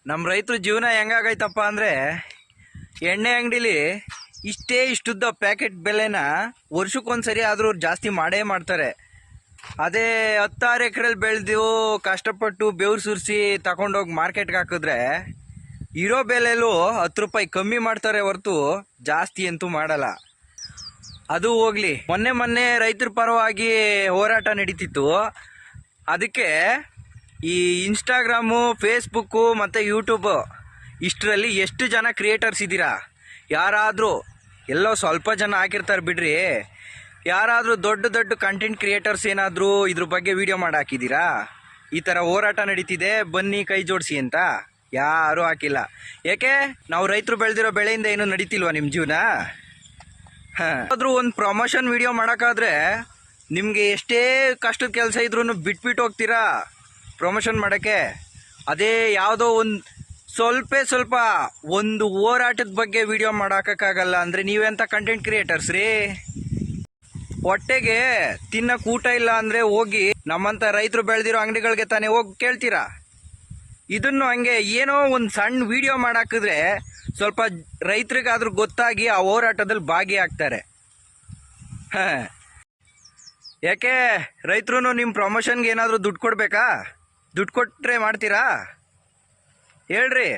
ನಮ್ಮ ರೈತರ ಜೀವನ ಹೆಂಗಾಗೈತಪ್ಪ ಅಂದರೆ, ಎಣ್ಣೆ ಅಂಗಡಿಲಿ ಇಷ್ಟುದ್ದ ಪ್ಯಾಕೆಟ್ ಬೆಲೆನ ವರ್ಷಕ್ಕೊಂದ್ಸರಿ ಆದರೂ ಜಾಸ್ತಿ ಮಾಡೇ ಮಾಡ್ತಾರೆ. ಅದೇ 10 ಎಕರೆಲಿ ಬೆಳೆದು ಕಷ್ಟಪಟ್ಟು ಬೆವ್ರು ಸುರಿಸಿ ತಗೊಂಡೋಗಿ ಮಾರ್ಕೆಟ್ಗೆ ಹಾಕಿದ್ರೆ ಇರೋ ಬೆಲೆಲೂ 10 ರೂಪಾಯಿ ಕಮ್ಮಿ ಮಾಡ್ತಾರೆ ಹೊರತು ಜಾಸ್ತಿ ಅಂತೂ ಮಾಡಲ್ಲ. ಅದು ಹೋಗ್ಲಿ, ಮೊನ್ನೆ ರೈತರ ಪರವಾಗಿ ಹೋರಾಟ ನಡೀತಿತ್ತು. ಅದಕ್ಕೆ ಈ ಇನ್ಸ್ಟಾಗ್ರಾಮು, ಫೇಸ್ಬುಕ್ಕು ಮತ್ತು ಯೂಟ್ಯೂಬು ಇಷ್ಟರಲ್ಲಿ ಎಷ್ಟು ಜನ ಕ್ರಿಯೇಟರ್ಸ್ ಇದ್ದೀರಾ? ಯಾರಾದರೂ ಎಲ್ಲೋ ಸ್ವಲ್ಪ ಜನ ಹಾಕಿರ್ತಾರೆ ಬಿಡ್ರಿ. ಯಾರಾದರೂ ದೊಡ್ಡ ಕಂಟೆಂಟ್ ಕ್ರಿಯೇಟರ್ಸ್ ಏನಾದರೂ ಇದ್ರ ಬಗ್ಗೆ ವಿಡಿಯೋ ಮಾಡಿ ಹಾಕಿದ್ದೀರಾ? ಈ ಥರ ಹೋರಾಟ ನಡೀತಿದೆ, ಬನ್ನಿ ಕೈ ಜೋಡಿಸಿ ಅಂತ ಯಾರೂ ಹಾಕಿಲ್ಲ. ಯಾಕೆ? ನಾವು ರೈತರು ಬೆಳೆದಿರೋ ಬೆಳೆಯಿಂದ ಏನೂ ನಡೀತಿಲ್ವಾ ನಿಮ್ಮ ಜೀವನ? ಆದರೂ ಒಂದು ಪ್ರಮೋಷನ್ ವಿಡಿಯೋ ಮಾಡೋಕ್ಕಾದ್ರೆ ನಿಮಗೆ ಎಷ್ಟೇ ಕಷ್ಟದ ಕೆಲಸ ಇದ್ರೂ ಬಿಟ್ಬಿಟ್ಟು ಹೋಗ್ತೀರಾ ಪ್ರಮೋಷನ್ ಮಾಡೋಕ್ಕೆ. ಅದೇ ಯಾವುದೋ ಒಂದು ಸ್ವಲ್ಪ ಒಂದು ಹೋರಾಟದ ಬಗ್ಗೆ ವಿಡಿಯೋ ಮಾಡೋಕ್ಕಾಗಲ್ಲ ಅಂದರೆ ನೀವೆಂಥ ಕಂಟೆಂಟ್ ಕ್ರಿಯೇಟರ್ಸ್ ರೀ? ಹೊಟ್ಟೆಗೆ ತಿನ್ನಕ್ಕೆ ಊಟ ಇಲ್ಲ ಅಂದರೆ ಹೋಗಿ ನಮ್ಮಂಥ ರೈತರು ಬೆಳೆದಿರೋ ಅಂಗಡಿಗಳಿಗೆ ತಾನೇ ಹೋಗಿ ಕೇಳ್ತೀರಾ? ಇದನ್ನು ಹಂಗೆ ಏನೋ ಒಂದು ಸಣ್ಣ ವಿಡಿಯೋ ಮಾಡಾಕಿದ್ರೆ ಸ್ವಲ್ಪ ರೈತರಿಗಾದ್ರೂ ಗೊತ್ತಾಗಿ ಆ ಹೋರಾಟದಲ್ಲಿ ಭಾಗಿಯಾಗ್ತಾರೆ. ಯಾಕೆ? ರೈತರು ನಿಮ್ಮ ಪ್ರಮೋಷನ್ಗೆ ಏನಾದರೂ ದುಡ್ಡು ಕೊಡಬೇಕಾ? ದುಡ್ಡು ಕೊಟ್ಟರೆ ಮಾಡ್ತೀರಾ? ಹೇಳ್ರಿ.